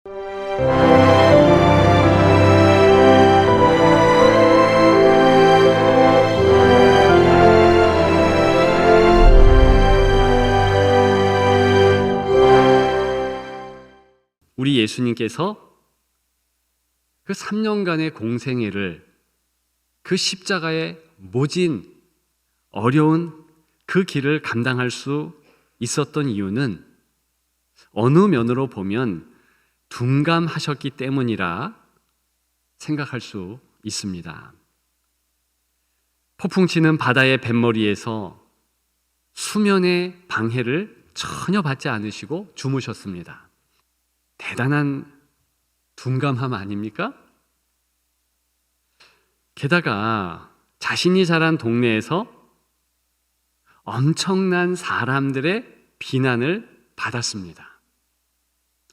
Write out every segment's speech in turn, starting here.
우리 예수님께서 그 3년간의 공생애를 그 십자가의 모진 어려운 그 길을 감당할 수 있었던 이유는 어느 면으로 보면 둔감하셨기 때문이라 생각할 수 있습니다. 폭풍 치는 바다의 뱃머리에서 수면의 방해를 전혀 받지 않으시고 주무셨습니다. 대단한 둔감함 아닙니까? 게다가 자신이 자란 동네에서 엄청난 사람들의 비난을 받았습니다.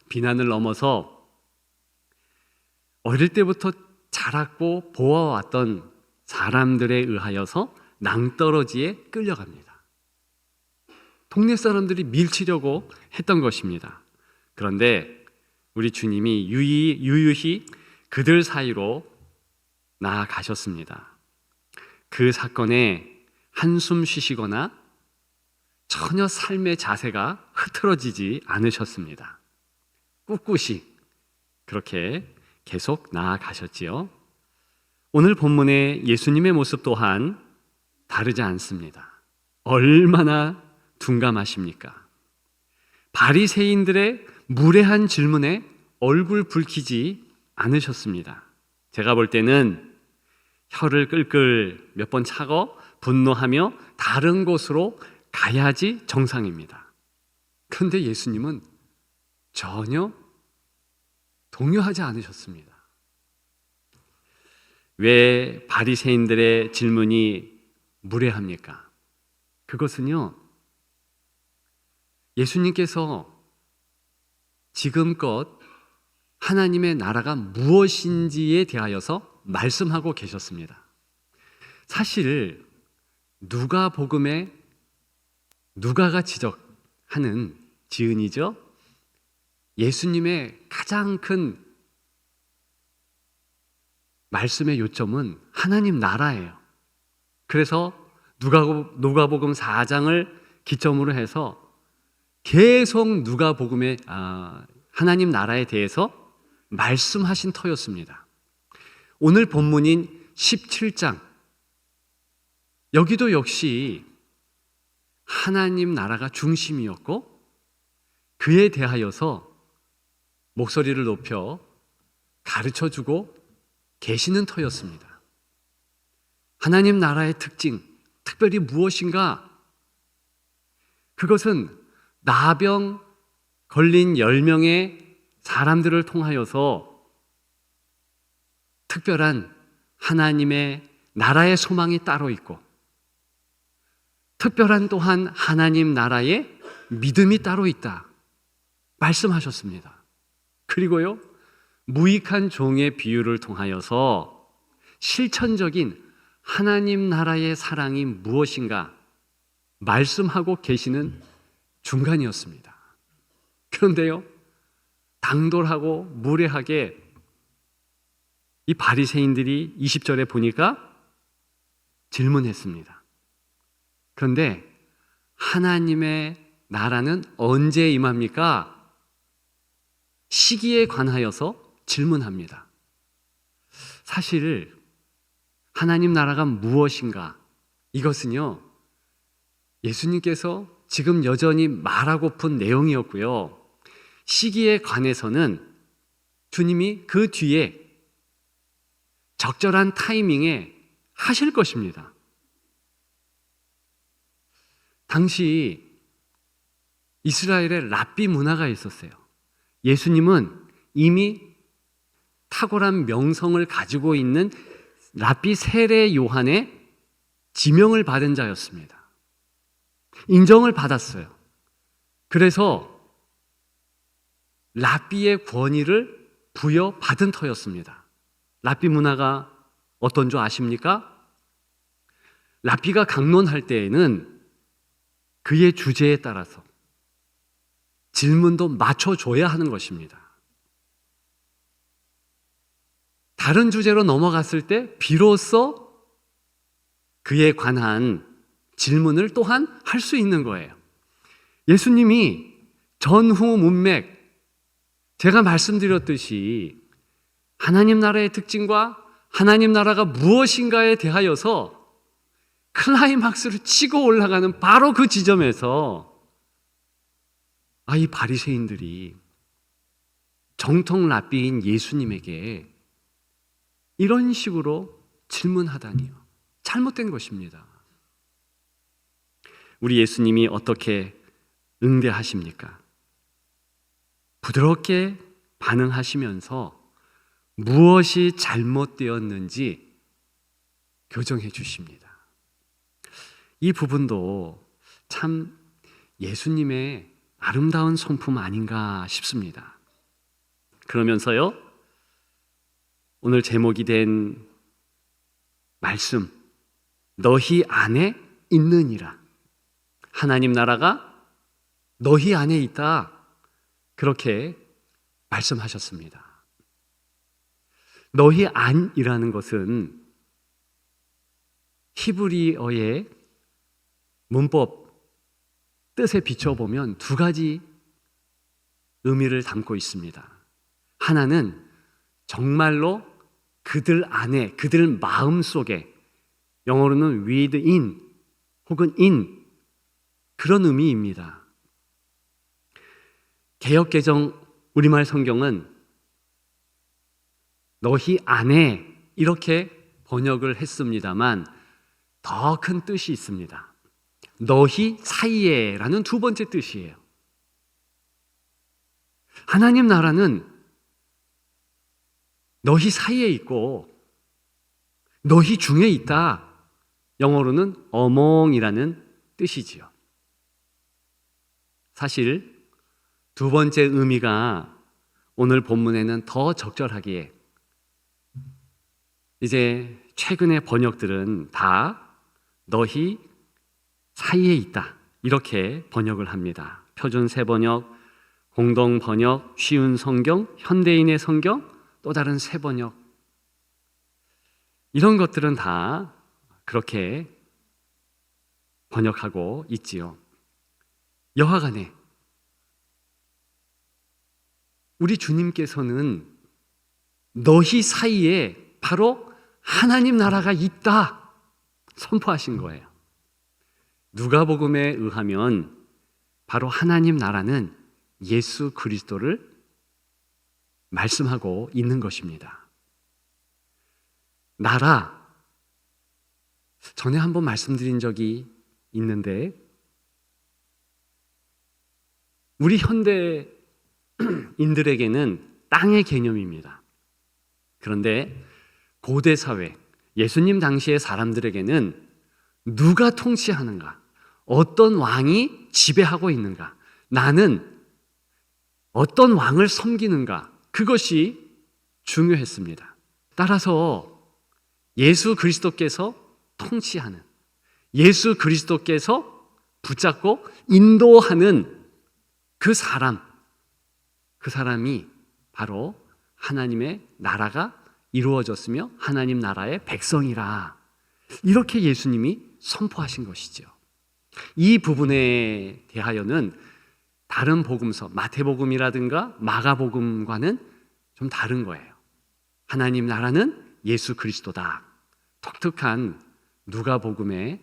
비난을 넘어서 어릴 때부터 자랐고 보아왔던 사람들에 의하여서 낭떠러지에 끌려갑니다. 동네 사람들이 밀치려고 했던 것입니다. 그런데 우리 주님이 유유히 그들 사이로 나아가셨습니다. 그 사건에 한숨 쉬시거나 전혀 삶의 자세가 흐트러지지 않으셨습니다. 꿋꿋이 그렇게 계속 나아가셨지요. 오늘 본문의 예수님의 모습 또한 다르지 않습니다. 얼마나 둔감하십니까? 바리새인들의 무례한 질문에 얼굴 붉히지 않으셨습니다. 제가 볼 때는 혀를 끌끌 몇 번 차고 분노하며 다른 곳으로 가야지 정상입니다. 그런데 예수님은 전혀 동요하지 않으셨습니다. 왜 바리새인들의 질문이 무례합니까? 그것은요, 예수님께서 지금껏 하나님의 나라가 무엇인지에 대하여서 말씀하고 계셨습니다. 사실 누가복음에 누가가 지적하는 지은이죠. 예수님의 가장 큰 말씀의 요점은 하나님 나라예요. 그래서 누가복음 4장을 기점으로 해서 계속 누가복음의 하나님 나라에 대해서 말씀하신 터였습니다. 오늘 본문인 17장, 여기도 역시 하나님 나라가 중심이었고 그에 대하여서 목소리를 높여 가르쳐주고 계시는 터였습니다. 하나님 나라의 특징, 특별히 무엇인가? 그것은 나병 걸린 10명의 사람들을 통하여서 특별한 하나님의 나라의 소망이 따로 있고 특별한 또한 하나님 나라의 믿음이 따로 있다 말씀하셨습니다. 그리고요, 무익한 종의 비유를 통하여서 실천적인 하나님 나라의 사랑이 무엇인가 말씀하고 계시는 중간이었습니다. 그런데요, 당돌하고 무례하게 이 바리새인들이 20절에 보니까 질문했습니다. 그런데 하나님의 나라는 언제 임합니까? 시기에 관하여서 질문합니다. 사실 하나님 나라가 무엇인가? 이것은요, 예수님께서 지금 여전히 말하고픈 내용이었고요. 시기에 관해서는 주님이 그 뒤에 적절한 타이밍에 하실 것입니다. 당시 이스라엘에 랍비 문화가 있었어요. 예수님은 이미 탁월한 명성을 가지고 있는 랍비 세례 요한의 지명을 받은 자였습니다. 인정을 받았어요. 그래서 랍비의 권위를 부여받은 터였습니다. 랍비 문화가 어떤 줄 아십니까? 랍비가 강론할 때에는 그의 주제에 따라서 질문도 맞춰줘야 하는 것입니다. 다른 주제로 넘어갔을 때 비로소 그에 관한 질문을 또한 할 수 있는 거예요. 예수님이 전후 문맥, 제가 말씀드렸듯이 하나님 나라의 특징과 하나님 나라가 무엇인가에 대하여서 클라이막스를 치고 올라가는 바로 그 지점에서 이 바리새인들이 정통 랍비인 예수님에게 이런 식으로 질문하다니요. 잘못된 것입니다. 우리 예수님이 어떻게 응대하십니까? 부드럽게 반응하시면서 무엇이 잘못되었는지 교정해 주십니다. 이 부분도 참 예수님의 아름다운 성품 아닌가 싶습니다. 그러면서요, 오늘 제목이 된 말씀, 너희 안에 있느니라. 하나님 나라가 너희 안에 있다. 그렇게 말씀하셨습니다. 너희 안이라는 것은 히브리어의 문법 뜻에 비춰보면 두 가지 의미를 담고 있습니다. 하나는 정말로 그들 안에, 그들 마음 속에, 영어로는 within 혹은 in, 그런 의미입니다. 개역개정 우리말 성경은 너희 안에 이렇게 번역을 했습니다만 더 큰 뜻이 있습니다. 너희 사이에 라는 두 번째 뜻이에요. 하나님 나라는 너희 사이에 있고 너희 중에 있다. 영어로는 among이라는 뜻이지요. 사실 두 번째 의미가 오늘 본문에는 더 적절하기에 이제 최근의 번역들은 다 너희 사이에 있다 이렇게 번역을 합니다. 표준 새번역, 공동 번역, 쉬운 성경, 현대인의 성경, 또 다른 새 번역, 이런 것들은 다 그렇게 번역하고 있지요. 여하간에 우리 주님께서는 너희 사이에 바로 하나님 나라가 있다 선포하신 거예요. 누가복음에 의하면 바로 하나님 나라는 예수 그리스도를 말씀하고 있는 것입니다. 나라, 전에 한번 말씀드린 적이 있는데 우리 현대인들에게는 땅의 개념입니다. 그런데 고대 사회, 예수님 당시의 사람들에게는 누가 통치하는가, 어떤 왕이 지배하고 있는가, 나는 어떤 왕을 섬기는가, 그것이 중요했습니다. 따라서 예수 그리스도께서 통치하는, 예수 그리스도께서 붙잡고 인도하는 그 사람이 바로 하나님의 나라가 이루어졌으며 하나님 나라의 백성이라, 이렇게 예수님이 선포하신 것이죠. 이 부분에 대하여는 다른 복음서, 마태복음이라든가 마가복음과는 좀 다른 거예요. 하나님 나라는 예수 그리스도다. 독특한 누가복음의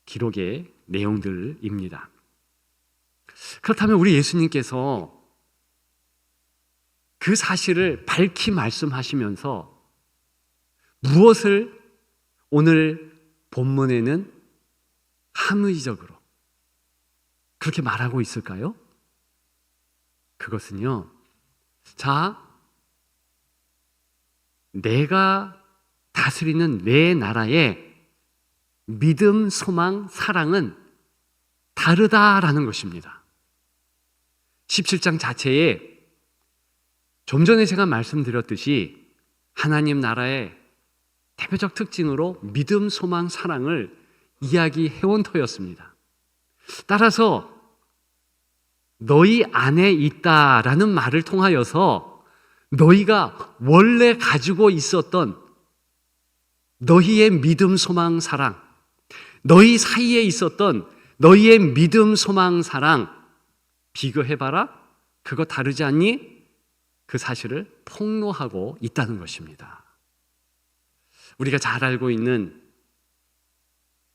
기록의 내용들입니다. 그렇다면 우리 예수님께서 그 사실을 밝히 말씀하시면서 무엇을 오늘 본문에는 함의적으로 그렇게 말하고 있을까요? 그것은요, 자, 내가 다스리는 내 나라의 믿음, 소망, 사랑은 다르다라는 것입니다. 17장 자체에 좀 전에 제가 말씀드렸듯이 하나님 나라의 대표적 특징으로 믿음, 소망, 사랑을 이야기해온 터였습니다. 따라서 너희 안에 있다라는 말을 통하여서 너희가 원래 가지고 있었던 너희의 믿음, 소망, 사랑, 너희 사이에 있었던 너희의 믿음, 소망, 사랑 비교해봐라. 그거 다르지 않니? 그 사실을 폭로하고 있다는 것입니다. 우리가 잘 알고 있는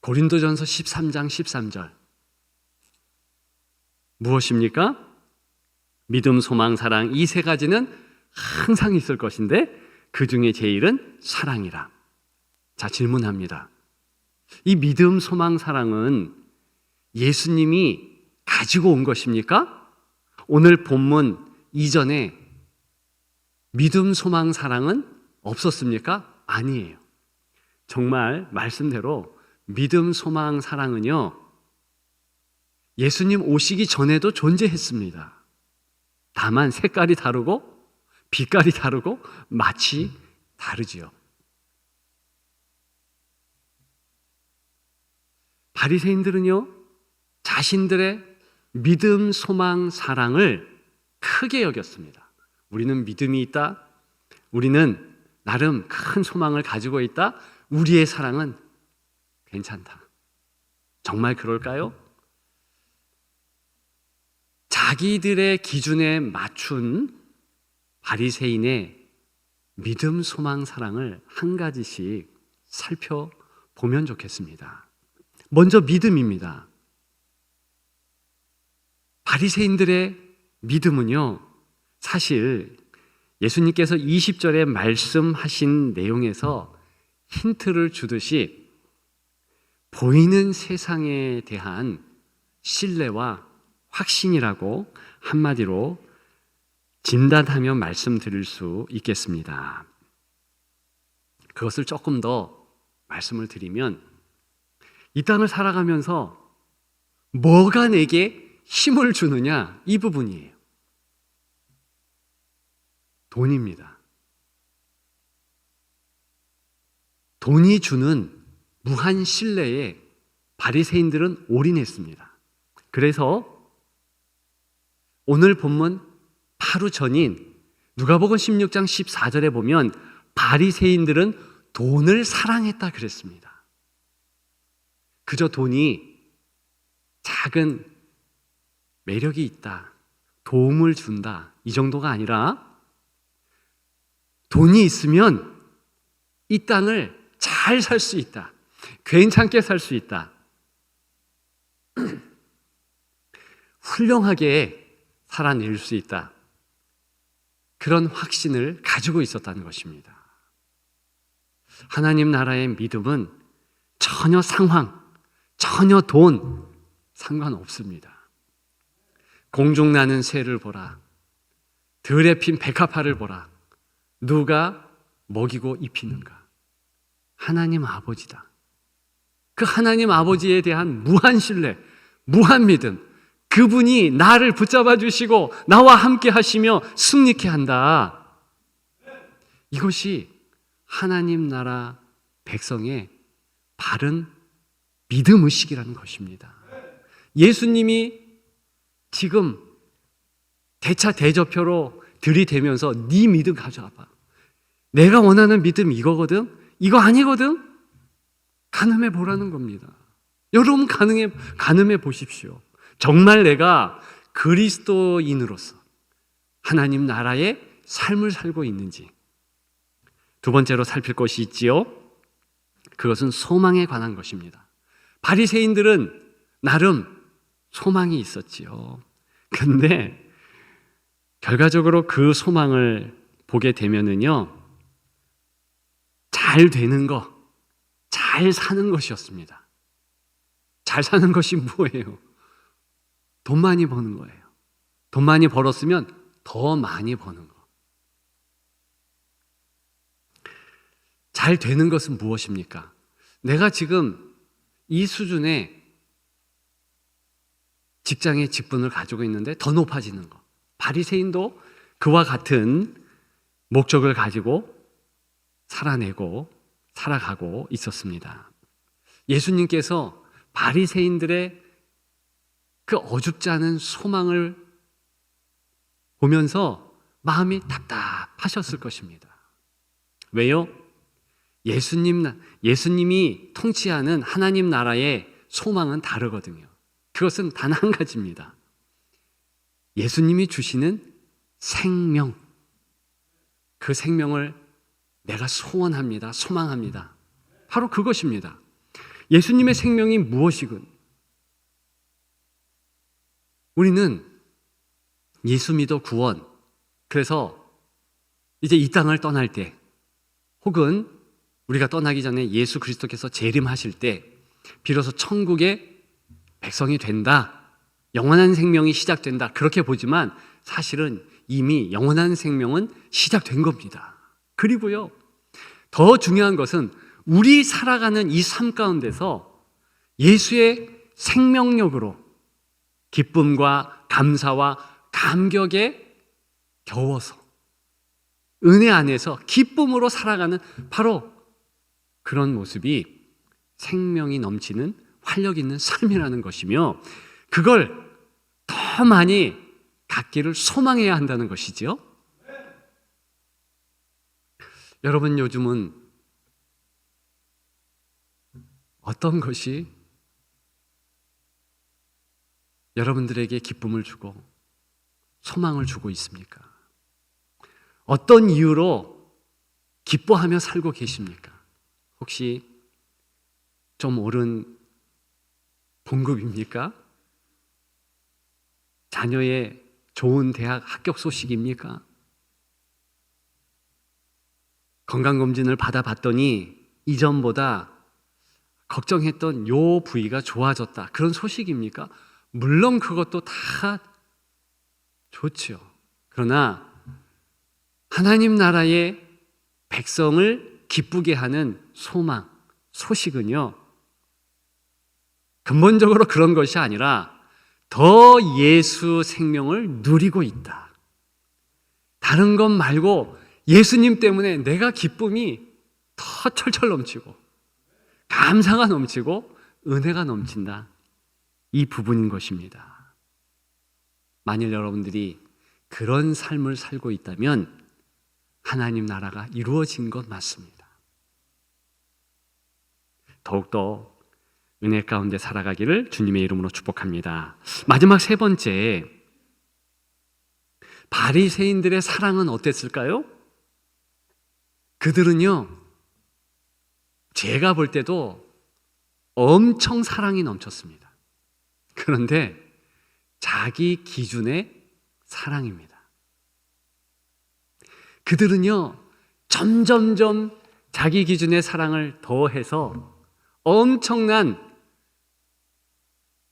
고린도전서 13장 13절 무엇입니까? 믿음, 소망, 사랑 이 세 가지는 항상 있을 것인데 그 중에 제일은 사랑이라. 자, 질문합니다. 이 믿음, 소망, 사랑은 예수님이 가지고 온 것입니까? 오늘 본문 이전에 믿음, 소망, 사랑은 없었습니까? 아니에요. 정말 말씀대로 믿음, 소망, 사랑은요, 예수님 오시기 전에도 존재했습니다. 다만 색깔이 다르고 빛깔이 다르고 맛이 다르지요. 바리새인들은요, 자신들의 믿음, 소망, 사랑을 크게 여겼습니다. 우리는 믿음이 있다. 우리는 나름 큰 소망을 가지고 있다. 우리의 사랑은 괜찮다. 정말 그럴까요? 자기들의 기준에 맞춘 바리새인의 믿음, 소망, 사랑을 한 가지씩 살펴보면 좋겠습니다. 먼저 믿음입니다. 바리새인들의 믿음은요, 사실 예수님께서 20절에 말씀하신 내용에서 힌트를 주듯이 보이는 세상에 대한 신뢰와 확신이라고 한마디로 진단하며 말씀드릴 수 있겠습니다. 그것을 조금 더 말씀을 드리면 이 땅을 살아가면서 뭐가 내게 힘을 주느냐, 이 부분이에요. 돈입니다. 돈이 주는 무한 신뢰에 바리새인들은 올인했습니다. 그래서 오늘 본문 하루 전인 누가복음 16장 14절에 보면 바리새인들은 돈을 사랑했다 그랬습니다. 그저 돈이 작은 매력이 있다, 도움을 준다, 이 정도가 아니라 돈이 있으면 이 땅을 잘 살 수 있다, 괜찮게 살 수 있다, 훌륭하게 살아낼 수 있다, 그런 확신을 가지고 있었다는 것입니다. 하나님 나라의 믿음은 전혀 상황, 전혀 돈 상관없습니다. 공중 나는 새를 보라, 들에 핀 백합화를 보라, 누가 먹이고 입히는가? 하나님 아버지다. 그 하나님 아버지에 대한 무한 신뢰, 무한 믿음, 그분이 나를 붙잡아 주시고 나와 함께 하시며 승리케 한다. 이것이 하나님 나라 백성의 바른 믿음 의식이라는 것입니다. 예수님이 지금 대차 대저표로 들이대면서 네 믿음 가져와봐. 내가 원하는 믿음 이거거든? 이거 아니거든? 가늠해 보라는 겁니다. 여러분 가늠해 보십시오. 정말 내가 그리스도인으로서 하나님 나라의 삶을 살고 있는지. 두 번째로 살필 것이 있지요. 그것은 소망에 관한 것입니다. 바리새인들은 나름 소망이 있었지요. 근데 결과적으로 그 소망을 보게 되면은요, 잘 되는 거, 잘 사는 것이었습니다. 잘 사는 것이 뭐예요? 돈 많이 버는 거예요. 돈 많이 벌었으면 더 많이 버는 거. 잘 되는 것은 무엇입니까? 내가 지금 이 수준의 직장의 직분을 가지고 있는데 더 높아지는 거. 바리새인도 그와 같은 목적을 가지고 살아가고 있었습니다. 예수님께서 바리새인들의 그 어줍지 않은 소망을 보면서 마음이 하셨을 것입니다. 왜요? 예수님이 통치하는 하나님 나라의 소망은 다르거든요. 그것은 단 한 가지입니다. 예수님이 주시는 생명, 그 생명을 내가 소원합니다. 소망합니다. 바로 그것입니다. 예수님의 생명이 무엇이군? 우리는 예수 믿어 구원, 그래서 이제 이 땅을 떠날 때, 혹은 우리가 떠나기 전에 예수 그리스도께서 재림하실 때 비로소 천국의 백성이 된다, 영원한 생명이 시작된다, 그렇게 보지만 사실은 이미 영원한 생명은 시작된 겁니다. 그리고요, 더 중요한 것은 우리 살아가는 이 삶 가운데서 예수의 생명력으로 기쁨과 감사와 감격에 겨워서 은혜 안에서 기쁨으로 살아가는 바로 그런 모습이 생명이 넘치는 활력 있는 삶이라는 것이며, 그걸 더 많이 갖기를 소망해야 한다는 것이지요. 여러분, 요즘은 어떤 것이 여러분들에게 기쁨을 주고 소망을 주고 있습니까? 어떤 이유로 기뻐하며 살고 계십니까? 혹시 좀 오른 봉급입니까? 자녀의 좋은 대학 합격 소식입니까? 건강검진을 받아봤더니 이전보다 걱정했던 요 부위가 좋아졌다, 그런 소식입니까? 물론 그것도 다 좋죠. 그러나 하나님 나라의 백성을 기쁘게 하는 소망, 소식은요, 근본적으로 그런 것이 아니라 더 예수 생명을 누리고 있다. 다른 것 말고 예수님 때문에 내가 기쁨이 더 철철 넘치고 감사가 넘치고 은혜가 넘친다, 이 부분인 것입니다. 만일 여러분들이 그런 삶을 살고 있다면 하나님 나라가 이루어진 것 맞습니다. 더욱더 은혜 가운데 살아가기를 주님의 이름으로 축복합니다. 마지막 세 번째, 바리새인들의 사랑은 어땠을까요? 그들은요, 제가 볼 때도 엄청 사랑이 넘쳤습니다. 그런데 자기 기준의 사랑입니다. 그들은요, 점점점 자기 기준의 사랑을 더해서 엄청난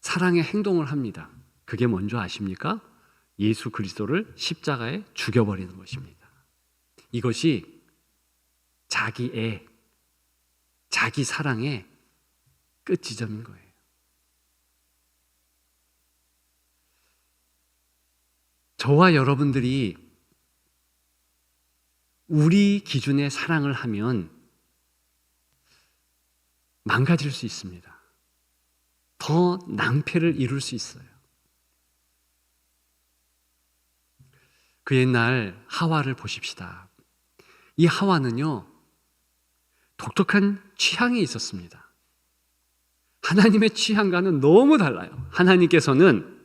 사랑의 행동을 합니다. 그게 뭔지 아십니까? 예수 그리스도를 십자가에 죽여버리는 것입니다. 이것이 자기 사랑의 끝 지점인 거예요. 저와 여러분들이 우리 기준의 사랑을 하면 망가질 수 있습니다. 더 낭패를 이룰 수 있어요. 그 옛날 하와를 보십시다. 이 하와는요, 독특한 취향이 있었습니다. 하나님의 취향과는 너무 달라요. 하나님께서는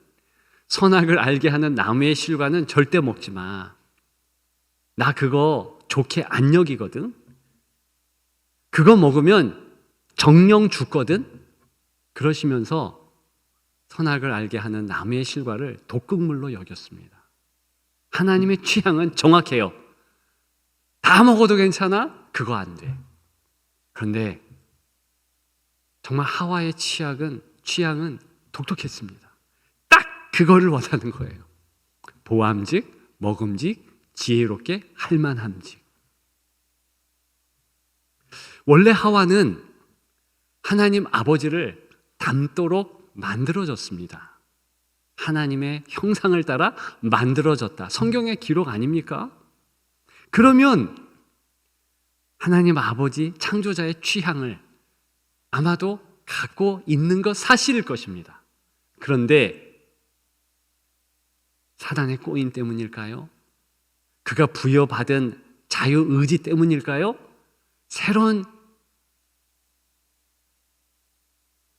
선악을 알게 하는 나무의 실과는 절대 먹지 마. 나 그거 좋게 안 여기거든. 그거 먹으면 정령 죽거든. 그러시면서 선악을 알게 하는 나무의 실과를 독극물로 여겼습니다. 하나님의 취향은 정확해요. 다 먹어도 괜찮아? 그거 안 돼. 그런데 정말 하와의 취향은 독특했습니다. 딱 그거를 원하는 거예요. 보암직, 먹음직, 지혜롭게 할만함직. 원래 하와는 하나님 아버지를 닮도록 만들어졌습니다. 하나님의 형상을 따라 만들어졌다. 성경의 기록 아닙니까? 그러면 하나님 아버지 창조자의 취향을 아마도 갖고 있는 것 사실일 것입니다. 그런데 사단의 꼬임 때문일까요? 그가 부여받은 자유의지 때문일까요? 새로운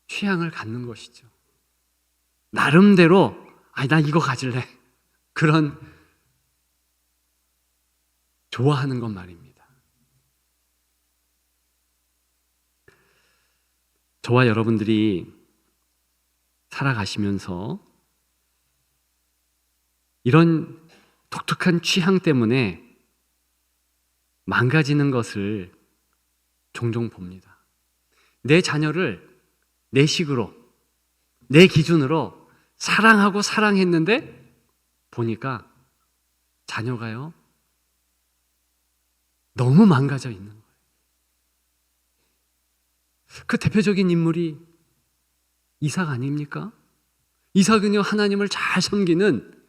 취향을 갖는 것이죠. 나름대로 나 이거 가질래. 그런 좋아하는 것 말입니다. 저와 여러분들이 살아가시면서 이런 독특한 취향 때문에 망가지는 것을 종종 봅니다. 내 자녀를 내 식으로, 내 기준으로 사랑하고 사랑했는데 보니까 자녀가요, 너무 망가져 있는 거예요. 그 대표적인 인물이 이삭 아닙니까? 이삭은요, 하나님을 잘 섬기는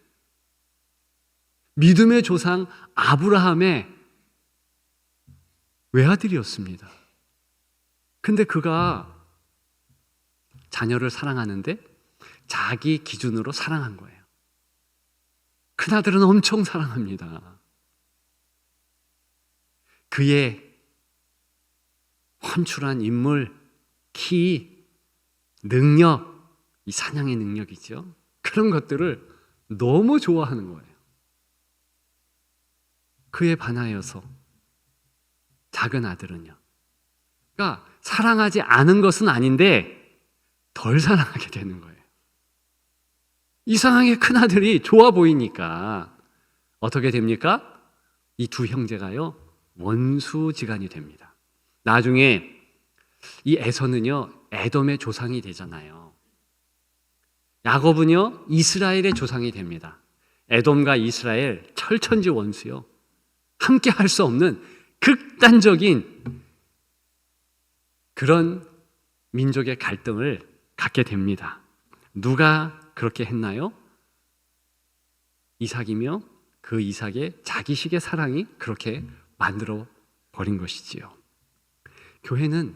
믿음의 조상 아브라함의 외아들이었습니다. 근데 그가 자녀를 사랑하는데 자기 기준으로 사랑한 거예요. 큰아들은 엄청 사랑합니다. 그의 헌출한 인물, 키, 능력, 이 사냥의 능력이죠. 그런 것들을 너무 좋아하는 거예요. 그에 반하여서 작은 아들은요, 그러니까 사랑하지 않은 것은 아닌데 덜 사랑하게 되는 거예요. 이상하게 큰아들이 좋아 보이니까 어떻게 됩니까? 이 두 형제가요, 원수지간이 됩니다. 나중에 이 에서는요, 에돔의 조상이 되잖아요. 야곱은요, 이스라엘의 조상이 됩니다. 에돔과 이스라엘 철천지 원수요, 함께 할 수 없는 극단적인 그런 민족의 갈등을 갖게 됩니다. 누가 그렇게 했나요? 이삭이며 그 이삭의 자기식의 사랑이 그렇게 만들어 버린 것이지요. 교회는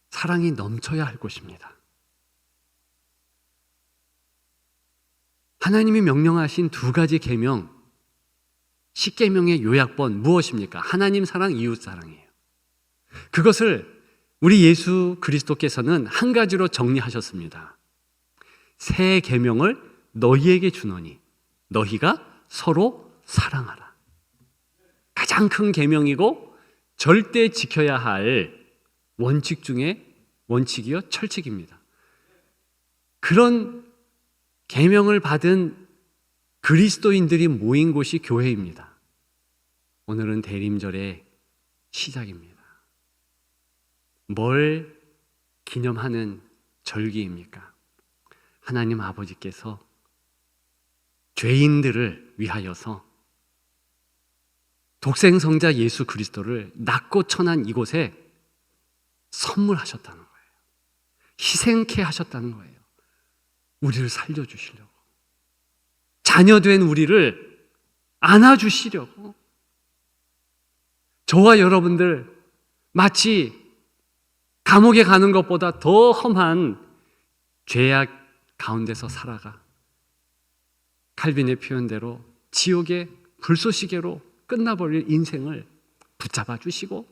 사랑이 넘쳐야 할 곳입니다. 하나님이 명령하신 두 가지 계명, 10계명의 요약본 무엇입니까? 하나님 사랑, 이웃 사랑이에요. 그것을 우리 예수 그리스도께서는 한 가지로 정리하셨습니다. 새 계명을 너희에게 주노니 너희가 서로 사랑하라. 가장 큰 계명이고 절대 지켜야 할 원칙 중에 원칙이요, 철칙입니다. 그런 계명을 받은 그리스도인들이 모인 곳이 교회입니다. 오늘은 대림절의 시작입니다. 뭘 기념하는 절기입니까? 하나님 아버지께서 죄인들을 위하여서 독생성자 예수 그리스도를 낮고 천한 이곳에 선물하셨다는 거예요. 희생케 하셨다는 거예요. 우리를 살려주시려고, 자녀된 우리를 안아주시려고. 저와 여러분들 마치 감옥에 가는 것보다 더 험한 죄악 가운데서 살아가 칼빈의 표현대로 지옥의 불쏘시개로 끝나버릴 인생을 붙잡아 주시고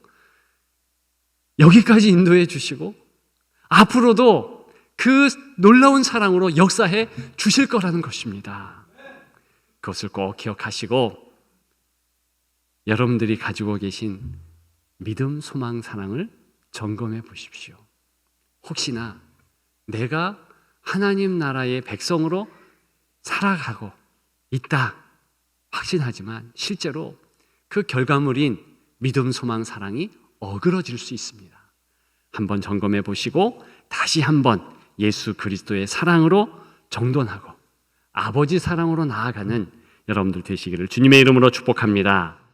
여기까지 인도해 주시고 앞으로도 그 놀라운 사랑으로 역사해 주실 거라는 것입니다. 그것을 꼭 기억하시고 여러분들이 가지고 계신 믿음, 소망, 사랑을 점검해 보십시오. 혹시나 내가 하나님 나라의 백성으로 살아가고 있다 확신하지만 실제로 그 결과물인 믿음, 소망, 사랑이 어그러질 수 있습니다. 한번 점검해 보시고 다시 한번 예수 그리스도의 사랑으로 정돈하고 아버지 사랑으로 나아가는 여러분들 되시기를 주님의 이름으로 축복합니다.